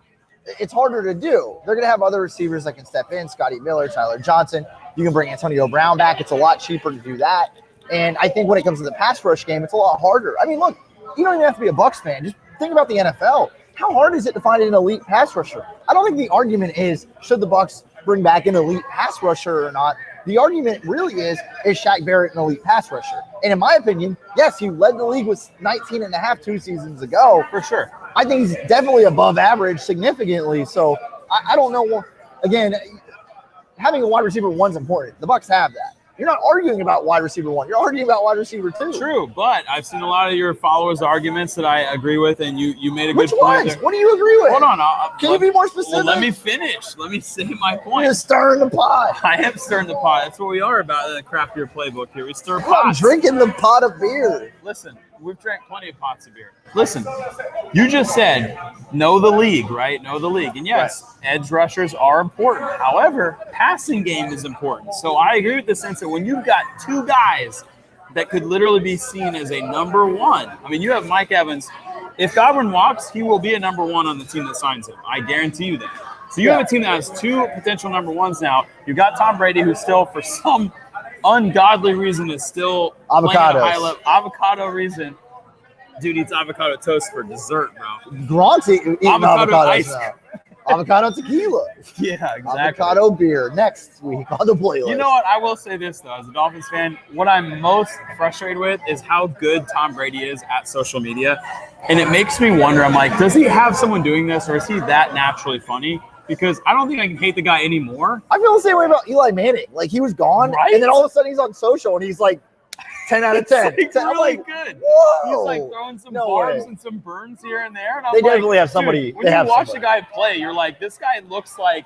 it's harder to do. They're going to have other receivers that can step in, Scotty Miller, Tyler Johnson. You can bring Antonio Brown back. It's a lot cheaper to do that. And I think when it comes to the pass rush game, it's a lot harder. I mean, look, you don't even have to be a Bucs fan. Just think about the NFL. How hard is it to find an elite pass rusher? I don't think the argument is should the Bucs bring back an elite pass rusher or not. The argument really is Shaq Barrett an elite pass rusher? And in my opinion, yes, he led the league with 19 and a half 2 seasons ago. For sure. I think he's definitely above average significantly. So I don't know. Again, having a wide receiver 1 is important. The Bucs have that. You're not arguing about wide receiver 1. You're arguing about wide receiver 2. True, but I've seen a lot of your followers' arguments that I agree with, and you made a good point. Which ones? What do you agree with? Hold on. Can you be more specific? Well, let me finish. Let me say my point. You're stirring the pot. I am stirring the pot. That's what we are about in the Craft Beer Playbook here. We stir I'm pots. drinking the pot of beer. Listen, we've drank plenty of pots of beer. Listen, you just said know the league, right? Know the league. And yes, edge rushers are important. However, passing game is important. So I agree with the sense that when you've got 2 guys that could literally be seen as a number 1. I mean, you have Mike Evans. If Godwin walks, he will be a number 1 on the team that signs him. I guarantee you that. So you have a team that has 2 potential number 1s now. You've got Tom Brady, who's still, for some ungodly reason, is still playing at a high level. Avocado reason. Dude eats avocado toast for dessert, bro. Gronk's eating avocado avocados now. Avocado tequila. Yeah, exactly. Avocado beer next week on the playlist. You know what? I will say this, though. As a Dolphins fan, what I'm most frustrated with is how good Tom Brady is at social media. And it makes me wonder, I'm like, does he have someone doing this or is he that naturally funny? because I don't think I can hate the guy anymore. I feel the same way about Eli Manning. Like, he was gone, Right? and then all of a sudden he's on social, and he's like 10 out of 10. It's like I'm really like, good. whoa. He's like throwing some No barbs way. and some burns here and there. And I'm They like, definitely have somebody- dude, when they you have watch somebody. the guy play, you're like, this guy looks like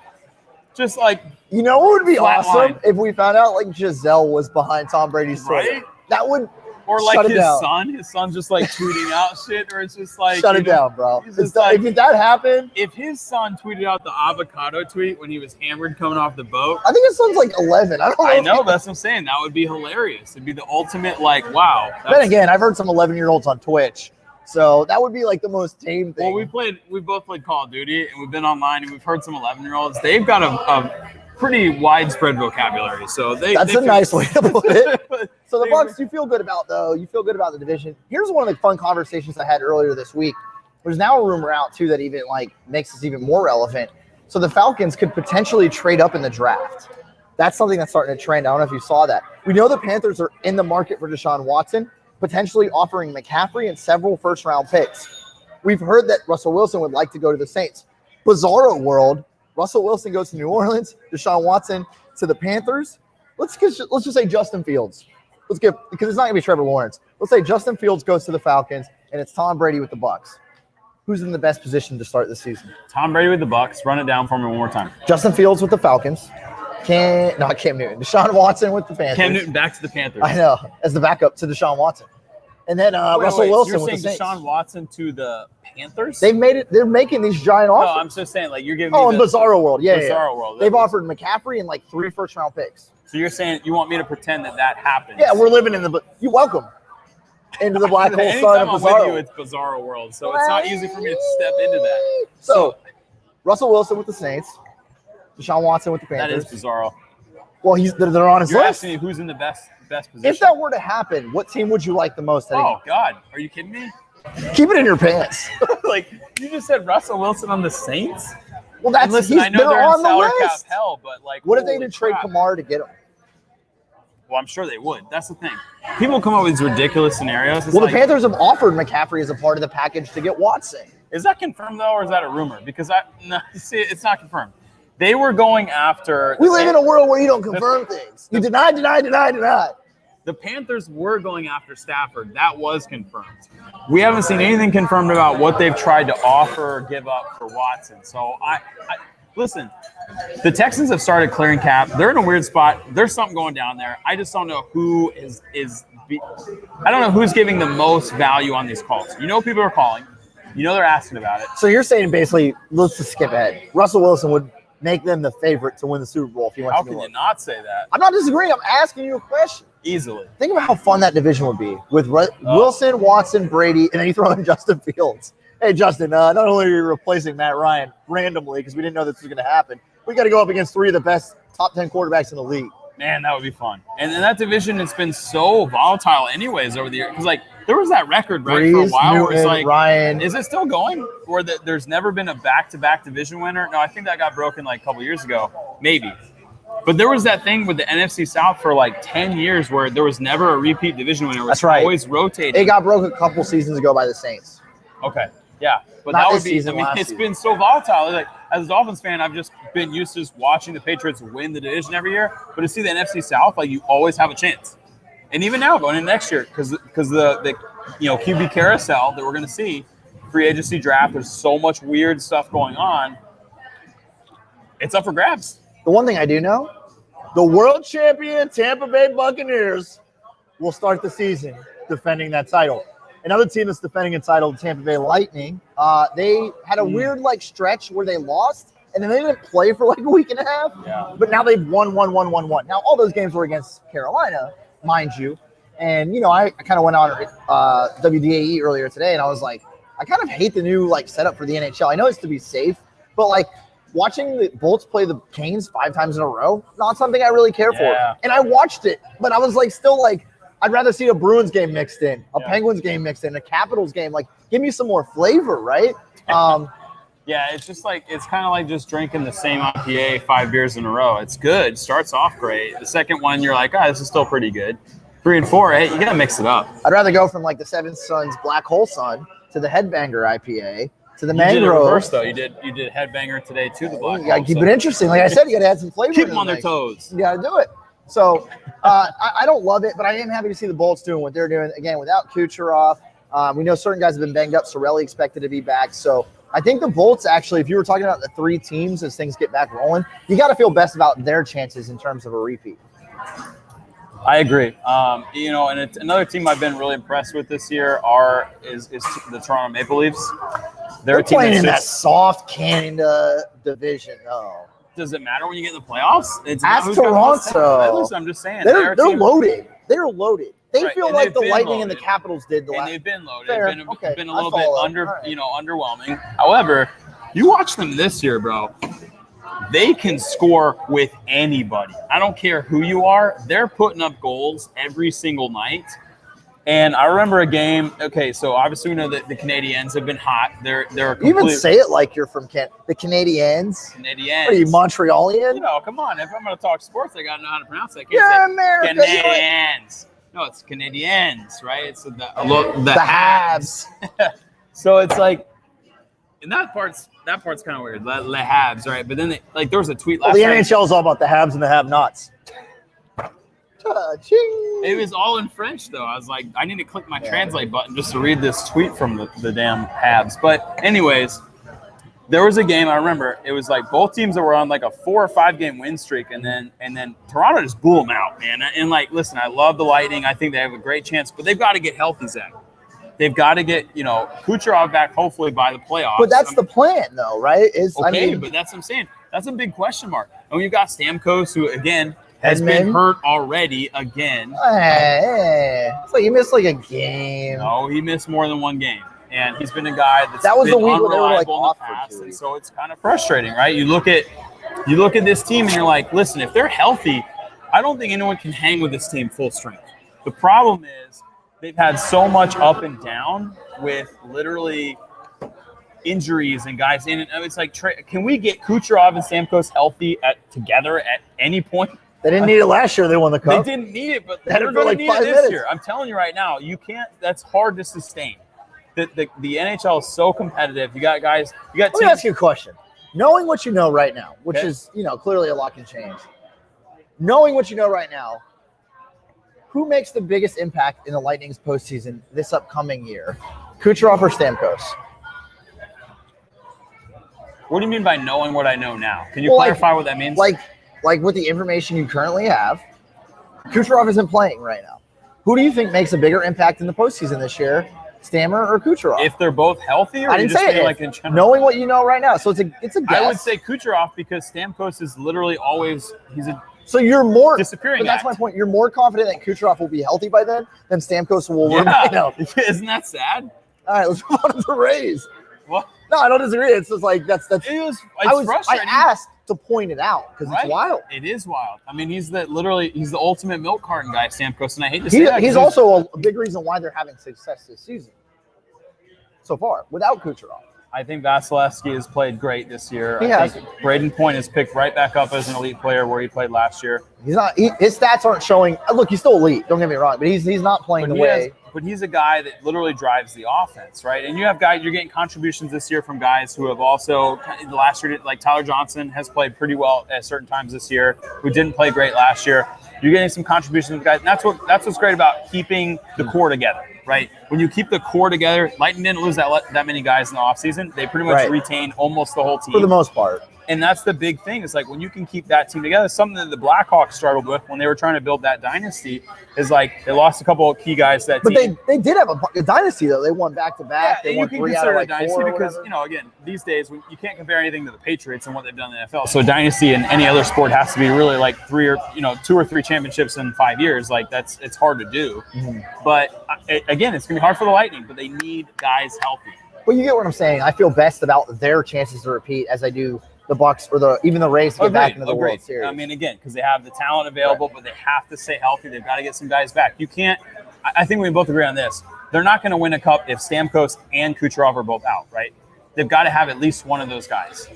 just like You know what would be Flat awesome line. if we found out like Giselle was behind Tom Brady's Twitter? Right? That would or shut like it his down. son. His son's just like tweeting out shit, or it's just like Shut you it know, down, bro. he's just like- If that happened, If his son tweeted out the avocado tweet when he was hammered coming off the boat, I think his son's like 11. I don't know. I if know he- that's what I'm saying. That would be hilarious. It'd be the ultimate like, wow. Then again, I've heard some 11-year-olds on Twitch, so that would be like the most tame thing. well, we both played Call of Duty, and we've been online, and we've heard some 11-year-olds. They've got a pretty widespread vocabulary, so That's a nice way to put it. But So the they Bucs, you feel good about though. You feel good about the division. Here's one of the fun conversations I had earlier this week. There's now a rumor out too that even like makes this even more relevant. So the Falcons could potentially trade up in the draft. That's something that's starting to trend. I don't know if you saw that. We know the Panthers are in the market for Deshaun Watson, potentially offering McCaffrey and several first-round picks. We've heard that Russell Wilson would like to go to the Saints. Bizarro world. Russell Wilson goes to New Orleans. Deshaun Watson to the Panthers. Let's just say Justin Fields. Because it's not going to be Trevor Lawrence. Let's say Justin Fields goes to the Falcons, and it's Tom Brady with the Bucs. Who's in the best position to start the season? Tom Brady with the Bucs. Run it down for me one more time. Justin Fields with the Falcons. Not Cam Newton. Deshaun Watson with the Panthers. Cam Newton back to the Panthers. I know, as the backup to Deshaun Watson. And then Russell Wilson so with you're the saying Saints. Deshaun Watson to the Panthers? They've made it. They're making these giant no, offers. I'm just saying, like you're giving Oh, me in the Bizarro World. Yeah, Bizarro world. They've offered McCaffrey and like 3 first-round picks. So you're saying you want me to pretend that happens? Yeah, we're living in the. You're welcome. Into the black hole sun Anytime of I'm with you, Bizarro. it's Bizarro world, so it's not easy for me to step into that. So, Russell Wilson with the Saints. Deshaun Watson with the That Panthers. is Bizarro. Well, they're on his You're list. asking me who's in the best position. If that were to happen, what team would you like the most? Oh God, are you kidding me? Keep it in your pants. Like you just said, Russell Wilson on the Saints. Well, that's And listen, I know they're they're in on the salary cap list. hell, but like, What if they holy did trade crap. Kamara to get him? Well, I'm sure they would. That's the thing. People come up with these ridiculous scenarios. It's Well, like, the Panthers have offered McCaffrey as a part of the package to get Watson. is that confirmed though, or is that a rumor? Because see, it's not confirmed. They were going after. We live in a world where you don't confirm things. You deny. The Panthers were going after Stafford. That was confirmed. We haven't seen anything confirmed about what they've tried to offer or give up for Watson. So I listen. The Texans have started clearing cap. They're in a weird spot. There's something going down there. I just don't know who is. I don't know who's giving the most value on these calls. You know, people are calling. You know, they're asking about it. So you're saying basically, let's just skip ahead. Russell Wilson would make them the favorite to win the Super Bowl if he went How to New can you Orleans. not say that? I'm not disagreeing. I'm asking you a question. Easily. Think about how fun that division would be with Wilson, Watson, Brady, and then you throw in Justin Fields. Hey, Justin, not only are you replacing Matt Ryan randomly because we didn't know this was going to happen, we got to go up against 3 of the best top 10 quarterbacks in the league. Man, that would be fun. And then that division has been so volatile anyways over the years. Because, like, there was that record, right, for a Breeze, while where it's Newton, like, Ryan. is it still going? Or that there's never been a back-to-back division winner? No, I think that got broken like a couple years ago. Maybe. But there was that thing with the NFC South for like 10 years where there was never a repeat division winner. It was That's right. always rotating. It got broke a couple seasons ago by the Saints. Okay. Yeah. But Not that this would be, season, last it's season. been so volatile. Like, as a Dolphins fan, I've just been used to just watching the Patriots win the division every year. But to see the NFC South, like, you always have a chance. And even now, going into next year, because the QB carousel that we're going to see, free agency draft, there's so much weird stuff going on. It's up for grabs. The one thing I do know, the world champion Tampa Bay Buccaneers will start the season defending that title. Another team that's defending a title, the Tampa Bay Lightning, they had a weird stretch where they lost, and then they didn't play for like a week and a half. Yeah. But now they've won. Now all those games were against Carolina, mind you. And I kind of went on WDAE earlier today, and I was like, I kind of hate the new setup for the NHL. I know it's to be safe, but watching the Bolts play the Canes 5 times in a row, not something I really care for. And I watched it, but I was still I'd rather see a Bruins game mixed in, a Penguins game mixed in, a Capitals game. Give me some more flavor, right? Yeah, it's just it's kind of like just drinking the same IPA 5 beers in a row. It's good. Starts off great. The second one, you're like, this is still pretty good. 3 and 4, hey, you got to mix it up. I'd rather go from the Seventh Son's Black Hole Sun to the Headbanger IPA to the You did it mangrove. reverse, though. You did headbanger today to the Black You got to Hawks, keep so it interesting. Like I said, you got to add some flavor. keep to them on the their mix. toes. You got to do it. So I don't love it, but I am happy to see the Bolts doing what they're doing. Again, without Kucherov, we know certain guys have been banged up. Sorelli expected to be back. So I think the Bolts actually, if you were talking about the three teams as things get back rolling, you got to feel best about their chances in terms of a repeat. I agree. And it's another team I've been really impressed with this year is the Toronto Maple Leafs. They're a team playing in that that's soft Canada division, though. does it matter when you get in the playoffs? It's Ask who's got the most Toronto. talent. Listen, I'm just saying. They're a team- loaded. They're loaded. They Right, feel and like they've the been Lightning and the loaded. Capitals did the and last. they've been loaded. Fair. Been Okay, a I little bit follow. Right. underwhelming. However, you watch them this year, bro. They can score with anybody. I don't care who you are. They're putting up goals every single night. And I remember a game. Okay, so obviously we know that the Canadiens have been hot. They're a You even complete say it like you're from the Canadiens. Canadiens. What are you, Montrealian? You know, come on. If I'm going to talk sports, I got to know how to pronounce it. I can't You're say America. Canadiens. No, it's Canadiens, right? It's the Habs. So it's like, and that part's kind of weird. Le Habs, right? But then there was a tweet last The night. NHL is all about the haves and the have-nots. It was all in French, though. I was like, I need to click my translate button just to read this tweet from the damn Habs. But anyways, there was a game I remember. It was like both teams that were on like a 4 or 5 game win streak, and then Toronto just blew them out, man. And like, listen, I love the Lightning. I think they have a great chance, but they've got to get healthy, Zach. They've got to get Kucherov back hopefully by the playoffs. But that's the plan, though, right? But that's what I'm saying. That's a big question mark. And you've got Stamkos, who again has been hurt already again. It's like you missed like a game. No, he missed more than one game. And he's been a guy that was been the week where they were like unreliable in off the for past, 2 and weeks. so it's kind of frustrating, right? You look at this team and you're like, listen, if they're healthy, I don't think anyone can hang with this team full strength. The problem is they've had so much up and down with literally injuries and guys in. And it's like, can we get Kucherov and Stamkos healthy together at any point? They didn't need it last year. They won the cup. They didn't need it, but They had they're it for going like to need 5 it this minutes. year. I'm telling you right now, you can't. That's hard to sustain. The NHL is so competitive. You got guys. You got Let me teams. ask you a question. Knowing what you know right now, which Okay. is, clearly a lot can change. Knowing what you know right now, who makes the biggest impact in the Lightning's postseason this upcoming year? Kucherov or Stamkos? What do you mean by knowing what I know now? Can you Well, clarify what that means? Like with the information you currently have, Kucherov isn't playing right now. Who do you think makes a bigger impact in the postseason this year, Stammer or Kucherov? if they're both healthy, or I you didn't just say mean it. like in general? Knowing what you know right now, so it's a guess. I would say Kucherov because Stamkos is literally always so. You're more disappearing But that's act. my point. You're more confident that Kucherov will be healthy by then than Stamkos will remain healthy. Isn't that sad? All right, let's move on to the Rays. Well, No, I don't disagree. It's just like that's. it's I frustrating. asked to point it out because Right. it's wild. It is wild. I mean, he's the ultimate milk carton guy, Stamkos, and I hate to say that. He's 'cause also a big reason why they're having success this season so far without Kucherov. I think Vasilevsky has played great this year. He I has. think Braden Point is picked right back up as an elite player where he played last year. He's not. His stats aren't showing. Look, he's still elite. Don't get me wrong, but he's not playing the way. But he's a guy that literally drives the offense, right? And you have guys, you're getting contributions this year from guys who have also, last year, like Tyler Johnson has played pretty well at certain times this year, who didn't play great last year. You're getting some contributions from guys. And that's what's great about keeping the core together, right? When you keep the core together, Lightning didn't lose that many guys in the offseason. They pretty much Right. retained almost the whole team. For the most part. And that's the big thing. It's like when you can keep that team together, something that the Blackhawks struggled with when they were trying to build that dynasty is like they lost a couple of key guys to that But team. they did have a dynasty though. They won back to back. They and won you can 3 out consider of it a like dynasty 4 or because, whatever. again, these days you can't compare anything to the Patriots and what they've done in the NFL. So a dynasty in any other sport has to be really like 2 or 3 championships in 5 years. Like it's hard to do. Mm-hmm. But again, it's going to be hard for the Lightning, but they need guys healthy. Well, you get what I'm saying. I feel best about their chances to repeat as I do the Bucks or even the Rays to get back into the World Series. I mean, again, because they have the talent available, but they have to stay healthy. They've got to get some guys back. You can't. I think we both agree on this. They're not going to win a cup if Stamkos and Kucherov are both out, right? They've got to have at least one of those guys.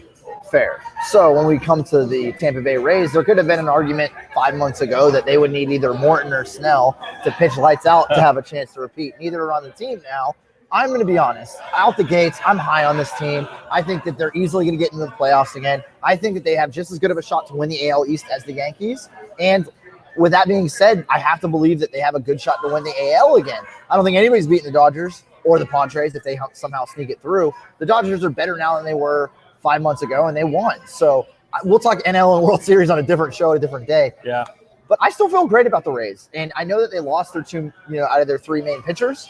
Fair. So when we come to the Tampa Bay Rays, there could have been an argument 5 months ago that they would need either Morton or Snell to pitch lights out to have a chance to repeat. Neither are on the team now. I'm going to be honest. Out the gates, I'm high on this team. I think that they're easily going to get into the playoffs again. I think that they have just as good of a shot to win the AL East as the Yankees. And with that being said, I have to believe that they have a good shot to win the AL again. I don't think anybody's beating the Dodgers or the Padres if they somehow sneak it through. The Dodgers are better now than they were 5 months ago, and they won. So we'll talk NL and World Series on a different show, a different day. Yeah. But I still feel great about the Rays. And I know that they lost their two, out of their three main pitchers.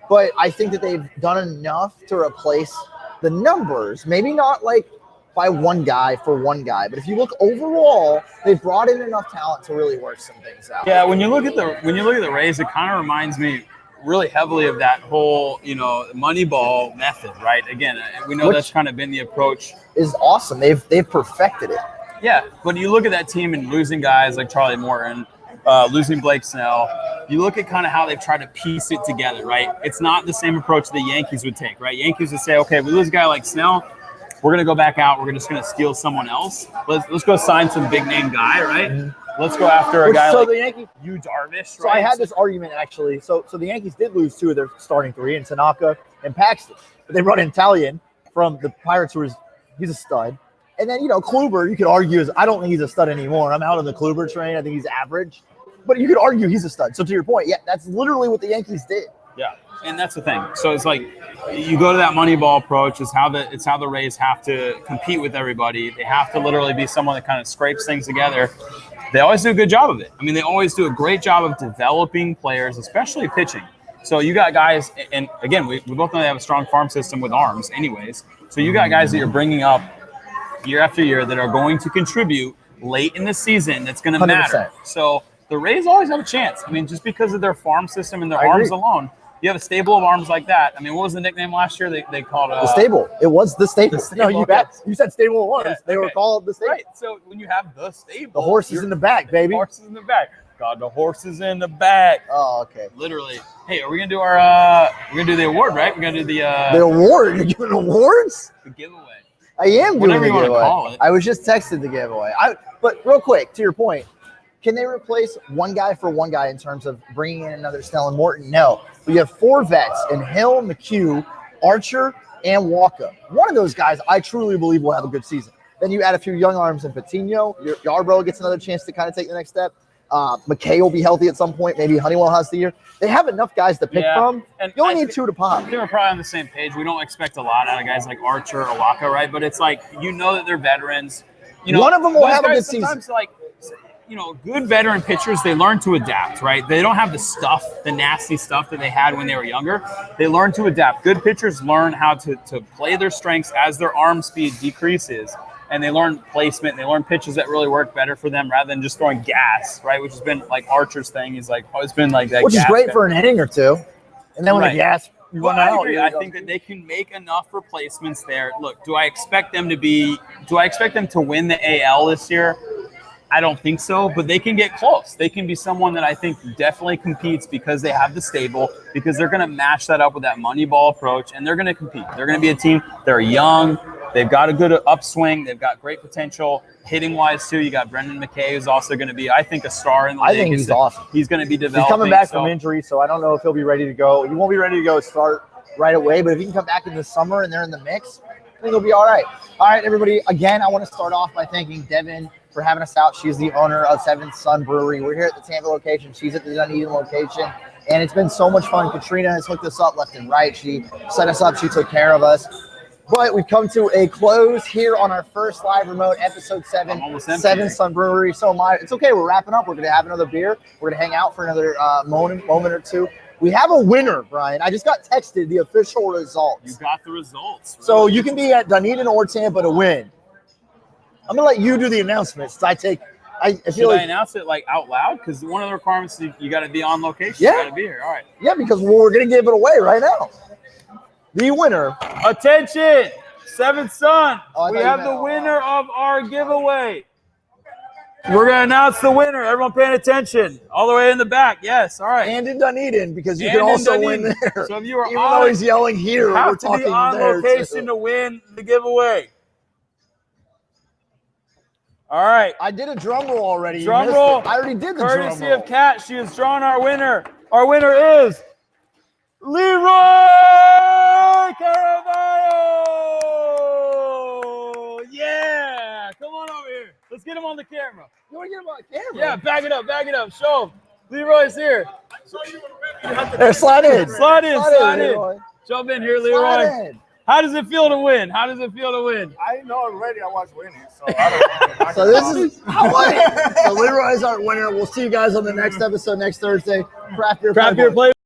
But I think that they've done enough to replace the numbers. Maybe not like by one guy for one guy, but if you look overall, they've brought in enough talent to really work some things out. Yeah, when you look at the Rays, it kind of reminds me really heavily of that whole, Moneyball method, right? Again, we know that's kind of been the approach. Is awesome. They've perfected it. Yeah, but you look at that team and losing guys like Charlie Morton, losing Blake Snell. You look at kind of how they've tried to piece it together, right? It's not the same approach the Yankees would take, right? Yankees would say, okay, we lose a guy like Snell, we're going to go back out. We're just going to steal someone else. Let's go sign some big name guy, right? Mm-hmm. Let's go after a guy like the Yankees, Yu Darvish, right? So I had this argument actually. So the Yankees did lose two of their starting three in Tanaka and Paxton, but they brought in Italian from the Pirates, he's a stud. And then, Kluber, you could argue I don't think he's a stud anymore. I'm out on the Kluber train. I think he's average. But you could argue he's a stud. So to your point, yeah, that's literally what the Yankees did. Yeah, and that's the thing. So it's like you go to that Moneyball approach. It's how the Rays have to compete with everybody. They have to literally be someone that kind of scrapes things together. They always do a good job of it. I mean, they always do a great job of developing players, especially pitching. So you got guys, and again, we both know they have a strong farm system with arms anyways. So you got guys that you're bringing up year after year that are going to contribute late in the season that's going to matter. So the Rays always have a chance. I mean, just because of their farm system and their arms alone, you have a stable of arms like that. I mean, what was the nickname last year? They called the stable. It was the stable. No, you said stable once. Yeah, they were called the stable. Right. So when you have the stable, the horse is in the back, baby. The horse is in the back. God, the horse is in the back. Oh, okay. Literally. Hey, are we gonna do we're gonna do the award, right? We're gonna do the award. You're giving awards? The giveaway. I am doing whatever you want to call it. I was just texted the giveaway. But real quick, to your point, can they replace one guy for one guy in terms of bringing in another Snell and Morton? No. But you have four vets in Hill, McHugh, Archer, and Walker. One of those guys I truly believe will have a good season. Then you add a few young arms in Patino. Yarbrough gets another chance to kind of take the next step. McKay will be healthy at some point. Maybe Honeywell has the year. They have enough guys to pick from. And you only need two to pop. I think we're probably on the same page. We don't expect a lot out of guys like Archer or Waka, right? But it's like, that they're veterans. One of them will have a good season. Good veteran pitchers, they learn to adapt, right? They don't have the nasty stuff that they had when they were younger. They learn to adapt. Good pitchers learn how to play their strengths as their arm speed decreases. And they learn placement. They learn pitches that really work better for them rather than just throwing gas, right? Which has been like Archer's thing. He's like always been like that. Which is great for an inning or two. And then when the gas run out. I agree. I think that they can make enough replacements there. Look, do I expect them to win the AL this year? I don't think so, but they can get close. They can be someone that I think definitely competes because they have the stable, because they're going to match that up with that Moneyball approach, and they're going to compete. They're going to be a team. They're young. They've got a good upswing. They've got great potential hitting-wise, too. You got Brendan McKay, who's also going to be, I think, a star in the league. I think he's awesome. He's going to be developing. He's coming back from injury, so I don't know if he'll be ready to go. He won't be ready to go start right away, but if he can come back in the summer and they're in the mix, I think he'll be all right. All right, everybody. Again, I want to start off by thanking Devon for having us out. She's the owner of 7venth Sun Brewery. We're here at the Tampa location. She's at the Dunedin location. And it's been so much fun. Katrina has hooked us up left and right. She set us up. She took care of us. But we've come to a close here on our first live remote, episode 7, 7venth Sun Brewery. So it's okay. We're wrapping up. We're going to have another beer. We're going to hang out for another moment or two. We have a winner, Brian. I just got texted the official results. You got the results. Really? So you can be at Dunedin or Tampa to win. I'm going to let you do the announcements. I feel Should I announce it out loud? Because one of the requirements is you got to be on location. Yeah. You got to be here. All right. Yeah, because we're going to give it away right now. The winner. Attention, 7venth Sun. Oh, we have the winner of our giveaway. We're going to announce the winner. Everyone paying attention. All the way in the back. Yes. All right. And in Dunedin, because you can also win there. So if you are even though he's yelling here, you have to be on location to win the giveaway. All right. I did a drum roll already. Drum roll. I already did the drum roll. Courtesy of Kat, she has drawn our winner. Our winner is Leroy Caraballo! Yeah! Come on over here. Let's get him on the camera. You want to get him on camera? Yeah, back it up, show him. Leroy's here. There, slide in. Slide in. Leroy. Jump in here, Leroy. Slide in. How does it feel to win? I didn't know already I was winning, so I don't. So this is so Leroy's our winner. We'll see you guys on the next episode next Thursday. Craft Beer Craft Beer Playbook. Playbook.